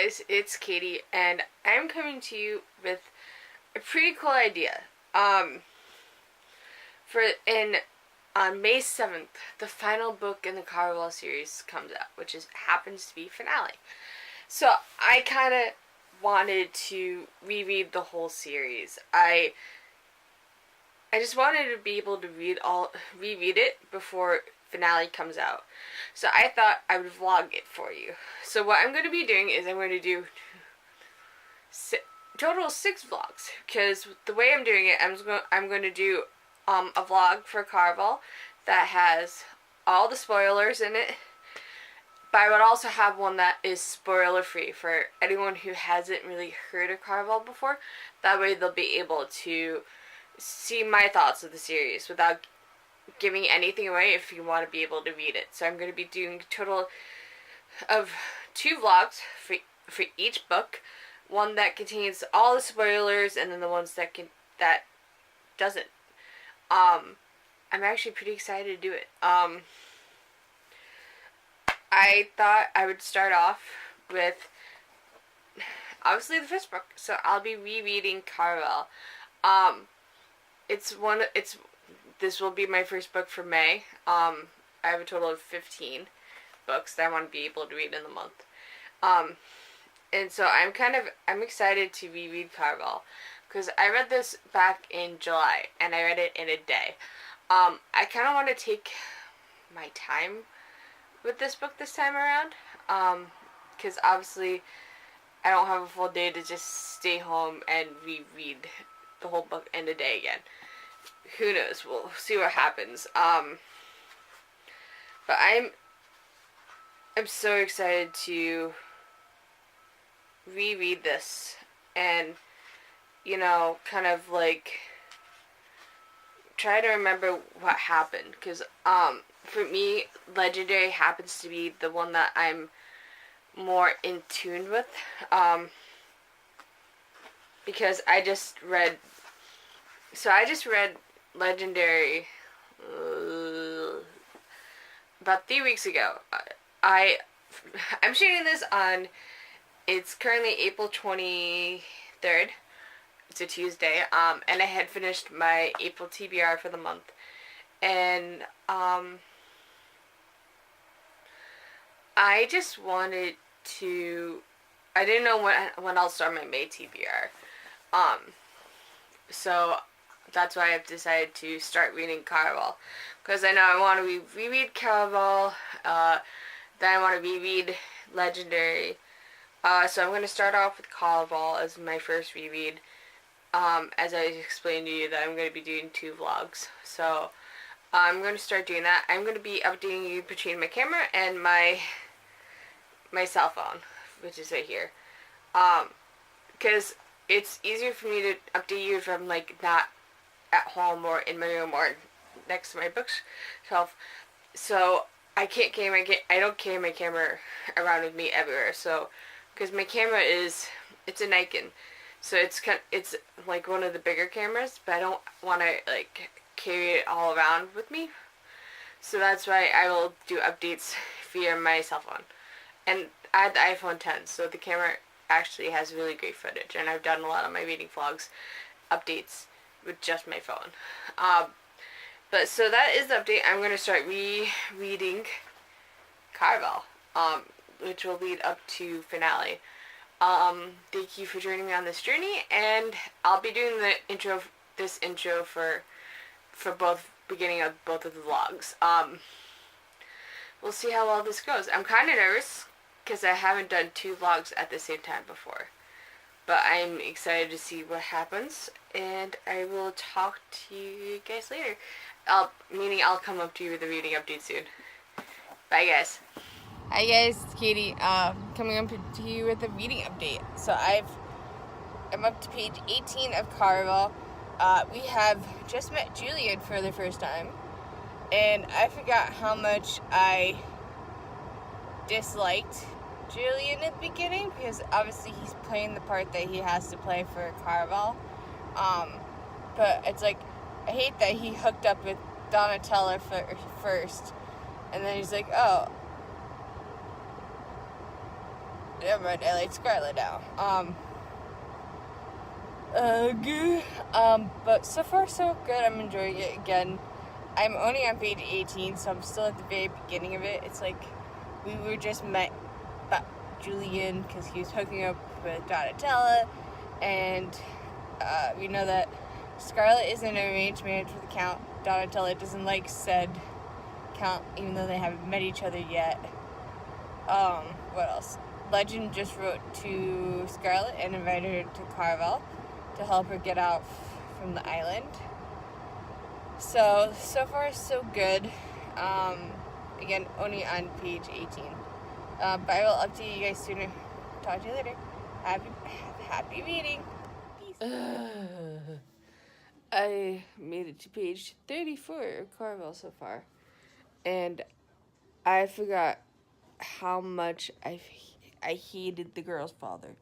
guys, it's Katie, and I'm coming to you with a pretty cool idea. For in On May 7th, the final book in the Caravel series comes out, which happens to be finale. So I kind of wanted to reread the whole series. I just wanted to be able to reread it before finale comes out. So I thought I would vlog it for you. So what I'm going to be doing is I'm going to do total 6 vlogs, because the way I'm doing it, I'm going to do a vlog for Caravel that has all the spoilers in it, but I would also have one that is spoiler free for anyone who hasn't really heard of Caravel before. That way they'll be able to see my thoughts of the series without giving anything away if you want to be able to read it. So I'm going to be doing a total of 2 vlogs for each book. One that contains all the spoilers, and then the ones that doesn't. I'm actually pretty excited to do it. I thought I would start off with obviously the first book. So I'll be rereading Caravel. This will be my first book for May. I have a total of 15 books that I want to be able to read in the month. And so I'm excited to reread Caravel, because I read this back in July and I read it in a day. I kind of want to take my time with this book this time around, because obviously I don't have a full day to just stay home and reread the whole book in a day again. Who knows? We'll see what happens. But I'm so excited to reread this and, kind of like try to remember what happened, because for me, Legendary happens to be the one that I'm more in tune with, because I just read Legendary about 3 weeks ago. I'm shooting this on, it's currently April 23rd. It's a Tuesday. And I had finished my April TBR for the month. And I just wanted to, I didn't know when I'll start my May TBR. So that's why I've decided to start reading Caravel, because I know I want to reread Caravel, then I want to reread Legendary. So I'm going to start off with Caravel as my first reread. As I explained to you, that I'm going to be doing 2 vlogs. So I'm going to start doing that. I'm going to be updating you between my camera and my cell phone, which is right here. Because it's easier for me to update you if I'm like not at home or in my room or next to my bookshelf. So I don't carry my camera around with me everywhere. So because my camera it's a Nikon, so it's like one of the bigger cameras, but I don't want to like carry it all around with me. So that's why I will do updates via my cell phone. And I have the iPhone 10, so the camera actually has really great footage, and I've done a lot of my reading vlogs updates with just my phone. But so that is the update. I'm going to start rereading Caravel, which will lead up to finale. Thank you for joining me on this journey, and I'll be doing this intro for both, beginning of both of the vlogs. We'll see how well this goes. I'm kind of nervous because I haven't done 2 vlogs at the same time before, but I'm excited to see what happens, and I will talk to you guys later. Meaning I'll come up to you with a reading update soon. Bye, guys. Hi guys, it's Katie, coming up to you with a reading update. So I'm up to page 18 of Caravel. We have just met Julian for the first time, and I forgot how much I disliked Julian at the beginning, because obviously he's playing the part that he has to play for Caravel. But it's like, I hate that he hooked up with Donatella first, and then he's like, oh, Never mind, I like Scarlet now. Good. But so far so good. I'm enjoying it again. I'm only on page 18, so I'm still at the very beginning of it. It's like we were just met Julian because he was hooking up with Donatella, and we know that Scarlet is in an arranged marriage with the Count. Donatella doesn't like said Count, even though they haven't met each other yet. What else? Legend just wrote to Scarlet and invited her to Caravel to help her get out from the island. So far so good. Again, only on page 18. But I will update you guys sooner. Talk to you later. Happy reading. Peace. I made it to page 34 of Caravel so far. And I forgot how much I hated the girl's father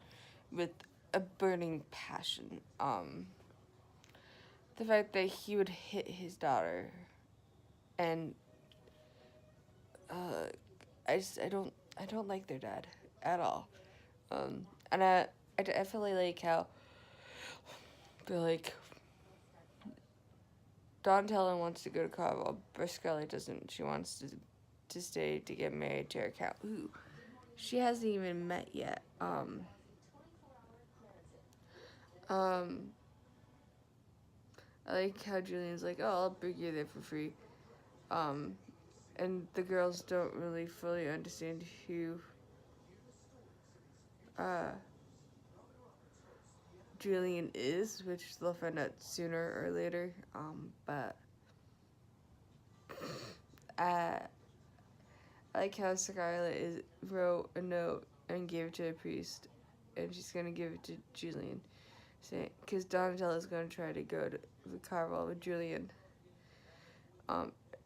with a burning passion. The fact that he would hit his daughter, and I don't like their dad at all. And I definitely like how, but like, Donatella wants to go to Caravel, but Scarlet doesn't. She wants to stay to get married to her Count, who she hasn't even met yet. I like how Julian's like, oh, I'll bring you there for free. And the girls don't really fully understand who Julian is, which they'll find out sooner or later. But I like how Scarlet wrote a note and gave it to a priest, and she's gonna give it to Julian, saying because Donatella is gonna try to go to the Caravel with Julian.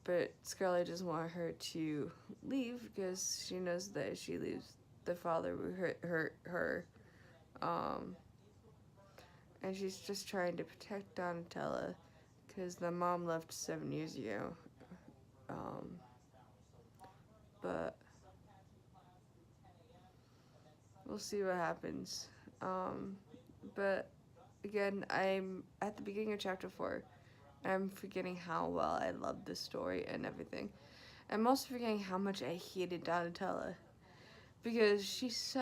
But Scarlet doesn't want her to leave because she knows that if she leaves, the father will hurt her. And she's just trying to protect Donatella because the mom left 7 years ago. But we'll see what happens. But again, I'm at the beginning of chapter 4. I'm forgetting how well I loved this story and everything. I'm also forgetting how much I hated Donatella because she's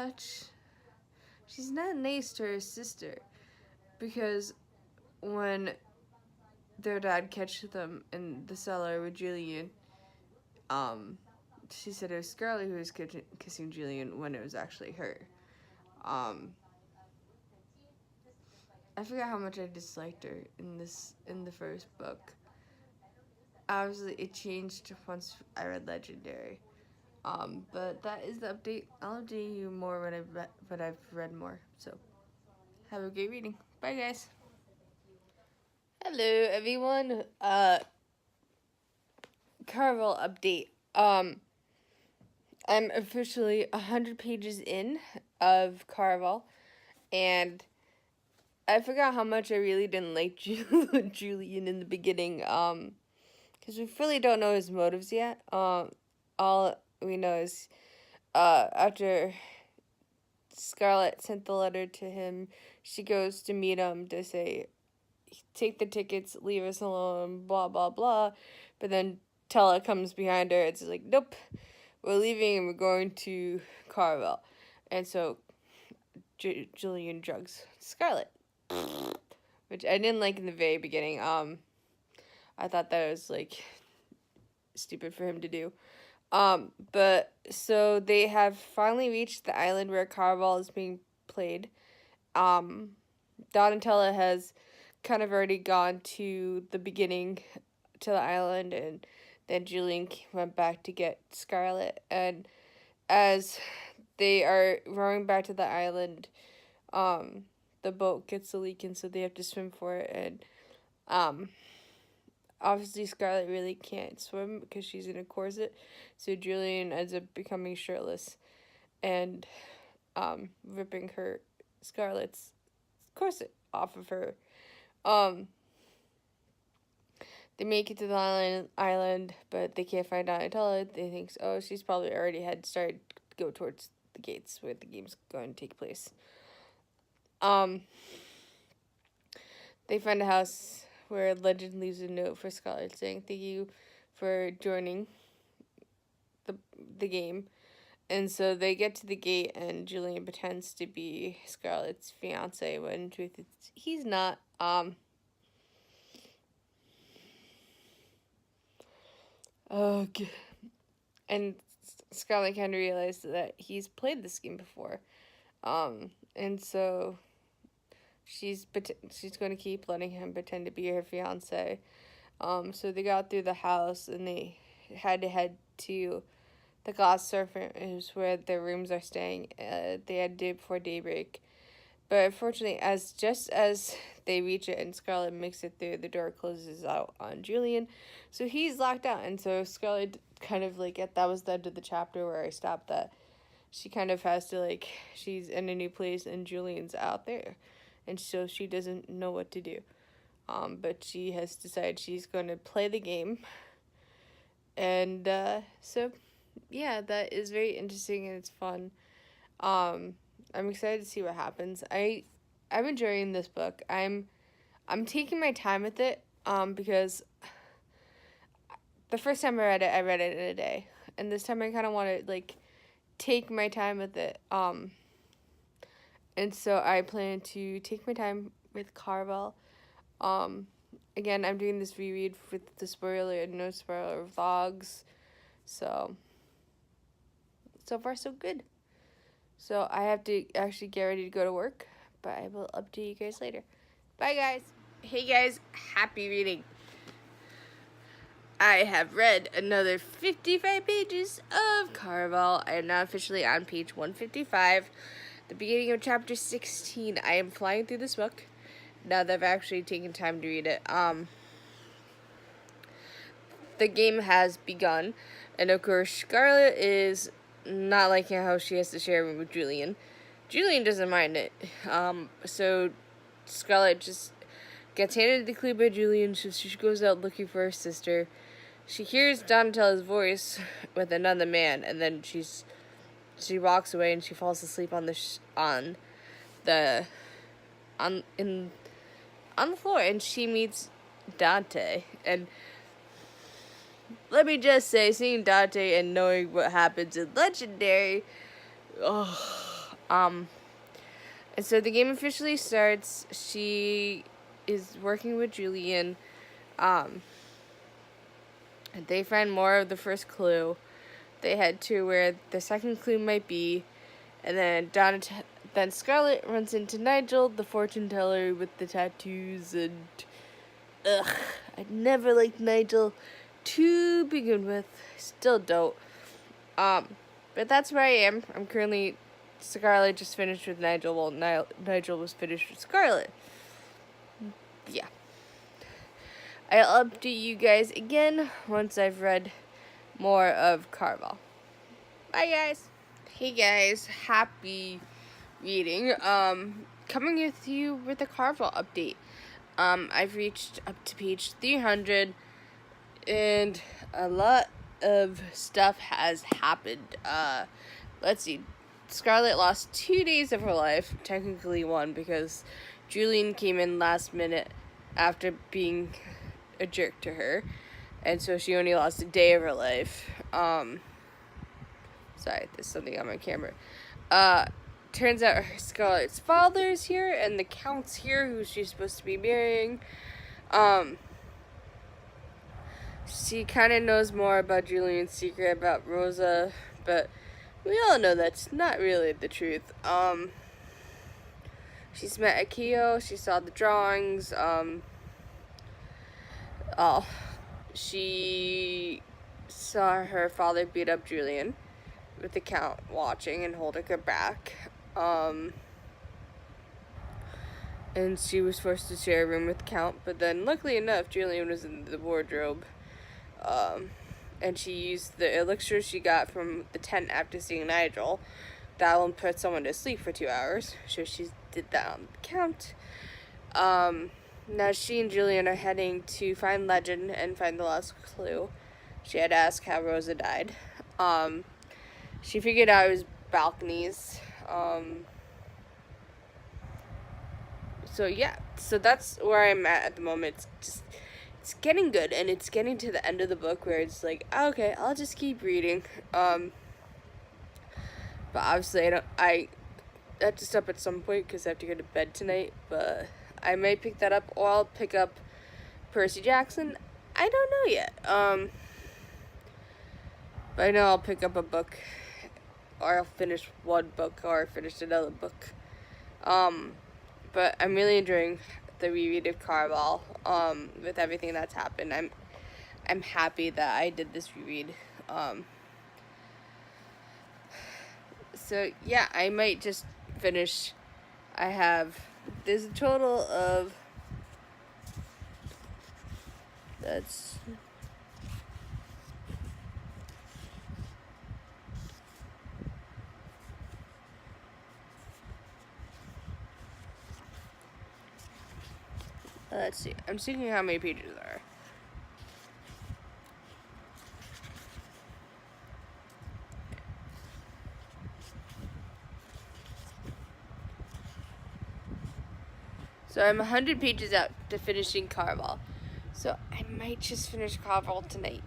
not nice to her sister. Because when their dad catches them in the cellar with Julian, she said it was Scarlet who was kissing Julian when it was actually her. I forgot how much I disliked her in the first book. Obviously, it changed once I read Legendary. But that is the update. I'll update you more when I've read more. So, have a great reading. Bye, guys. Hello, everyone. Caravel update. I'm officially 100 pages in of Caravel, and I forgot how much I really didn't like Julian in the beginning, because we really don't know his motives yet. All we know is, after Scarlet sent the letter to him, she goes to meet him to say, take the tickets, leave us alone, blah, blah, blah. But then Tella comes behind her. It's like, nope, we're leaving and we're going to Caravel. And so Julian drugs Scarlet, which I didn't like in the very beginning. I thought that was like stupid for him to do. But so they have finally reached the island where Caravel is being played. Donatella has kind of already gone to the beginning to the island, and then Julian went back to get Scarlet. And as they are rowing back to the island, the boat gets a leak, and so they have to swim for it. And obviously Scarlet really can't swim because she's in a corset, so Julian ends up becoming shirtless and ripping her Scarlet's corset off of her. They make it to the island, but they can't find Donatella. They think, oh, she's probably already had started to go towards the gates where the game's going to take place. They find a house where Legend leaves a note for Scarlet saying thank you for joining the game. And so they get to the gate, and Julian pretends to be Scarlet's fiance when in truth he's not. Okay. And Scarlet kind of realized that he's played this game before. And so she's going to keep letting him pretend to be her fiance. So they got through the house, and they had to head to the glass surface where their rooms are staying. They had to do it before daybreak. But unfortunately, just as they reach it and Scarlet makes it through, the door closes out on Julian. So he's locked out. And so Scarlet kind of that was the end of the chapter where I stopped that. She kind of has to she's in a new place and Julian's out there. And so she doesn't know what to do. But she has decided she's going to play the game. And so, yeah, that is very interesting and it's fun. I'm excited to see what happens. I'm enjoying this book. I'm taking my time with it, because the first time I read it in a day. And this time I kind of want to, take my time with it. And so I plan to take my time with Caravel. Again, I'm doing this reread with the spoiler and no spoiler vlogs. So far so good. So I have to actually get ready to go to work, but I will update you guys later. Bye, guys. Hey, guys. Happy reading. I have read another 55 pages of Caravel. I am now officially on page 155, the beginning of chapter 16. I am flying through this book now that I've actually taken time to read it. The game has begun, and of course, Scarlet is not liking how she has to share a room with Julian. Julian doesn't mind it. So Scarlet just gets handed the clue by Julian, so she goes out looking for her sister. She hears Donatella's voice with another man, and then she walks away and she falls asleep on the floor, and she meets Dante. And let me just say, seeing Dante and knowing what happens in Legendary, and so the game officially starts. She is working with Julian, and they find more of the first clue. They head to where the second clue might be, and then Scarlet runs into Nigel, the fortune teller with the tattoos, and I never liked Nigel to begin with. Still don't. But that's where I am. I'm currently, Scarlet just finished with Nigel, while Nigel was finished with Scarlet. Yeah. I'll update you guys again once I've read more of Caravel. Bye, guys. Hey, guys. Happy reading. Coming with you with a Caravel update. I've reached up to page 300, and a lot of stuff has happened. Let's see. Scarlet lost 2 days of her life, technically 1, because Julian came in last minute after being a jerk to her, and so she only lost a day of her life. Sorry, there's something on my camera. Turns out Scarlet's father's here, and the Count's here, who she's supposed to be marrying. She kind of knows more about Julian's secret about Rosa, but we all know that's not really the truth. She's met Akio, she saw the drawings, she saw her father beat up Julian with the Count watching and holding her back. And she was forced to share a room with the Count, but then luckily enough, Julian was in the wardrobe. And she used the elixir she got from the tent after seeing Nigel. That will put someone to sleep for 2 hours. So she did that on the Count. Now she and Julian are heading to find Legend and find the last clue. She had asked how Rosa died. She figured out it was balconies. So yeah, so that's where I'm at the moment. It's getting good, and it's getting to the end of the book where it's like, okay, I'll just keep reading. But obviously I have to stop at some point because I have to go to bed tonight. But I may pick that up, or I'll pick up Percy Jackson. I don't know yet. But I know I'll pick up a book, or I'll finish one book, or finish another book. But I'm really enjoying the reread of Caravel. With everything that's happened, I'm happy that I did this reread. So yeah, I might just finish. There's a total of, let's see. I'm seeing how many pages there are. So I'm 100 pages out to finishing Caravel. So I might just finish Caravel tonight.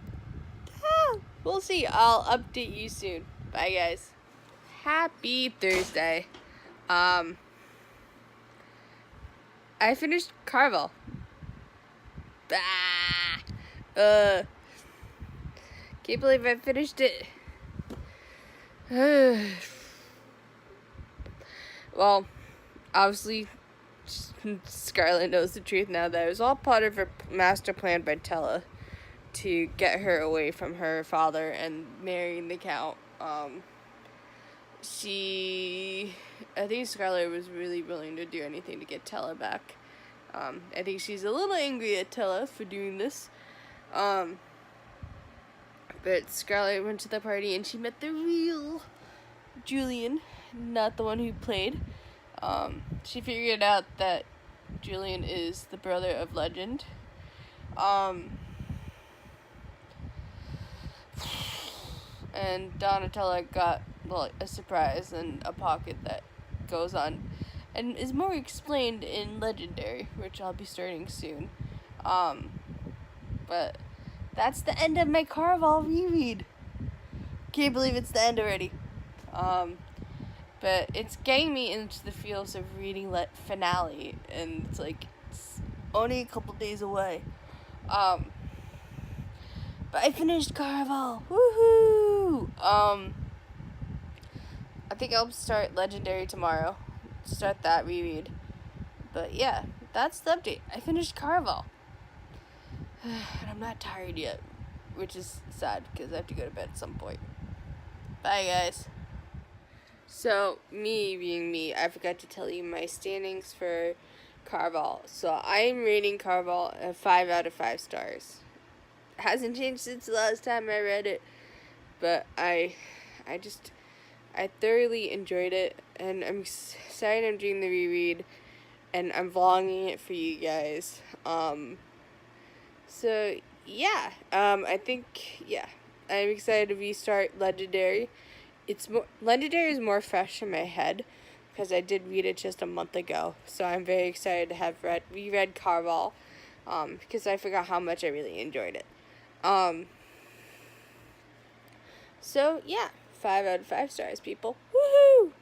We'll see. I'll update you soon. Bye, guys. Happy Thursday. I finished Caravel. Can't believe I finished it. Well, obviously, Scarlet knows the truth now that it was all part of her master plan by Tella to get her away from her father and marrying the Count. I think Scarlet was really willing to do anything to get Tella back. I think she's a little angry at Tella for doing this. But Scarlet went to the party and she met the real Julian, not the one who played. She figured out that Julian is the brother of Legend. And Donatella got, a surprise and a pocket that goes on and is more explained in Legendary, which I'll be starting soon. But that's the end of my Caravel reread. Can't believe it's the end already. But it's getting me into the feels of reading finale, and it's only a couple days away. But I finished Caravel. Woohoo! I think I'll start Legendary tomorrow. Start that reread. But yeah, that's the update. I finished Caravel. And I'm not tired yet, which is sad because I have to go to bed at some point. Bye, guys. So, me being me, I forgot to tell you my standings for Caravel. So, I'm rating Caravel a 5 out of 5 stars. It hasn't changed since the last time I read it, but I thoroughly enjoyed it, and I'm excited I'm doing the reread, and I'm vlogging it for you guys. So, yeah, I think, yeah, I'm excited to restart Legendary. Legendary is more fresh in my head because I did read it just a month ago. So I'm very excited to have reread Caravel, because I forgot how much I really enjoyed it. So yeah, 5 out of 5 stars, people. Woohoo!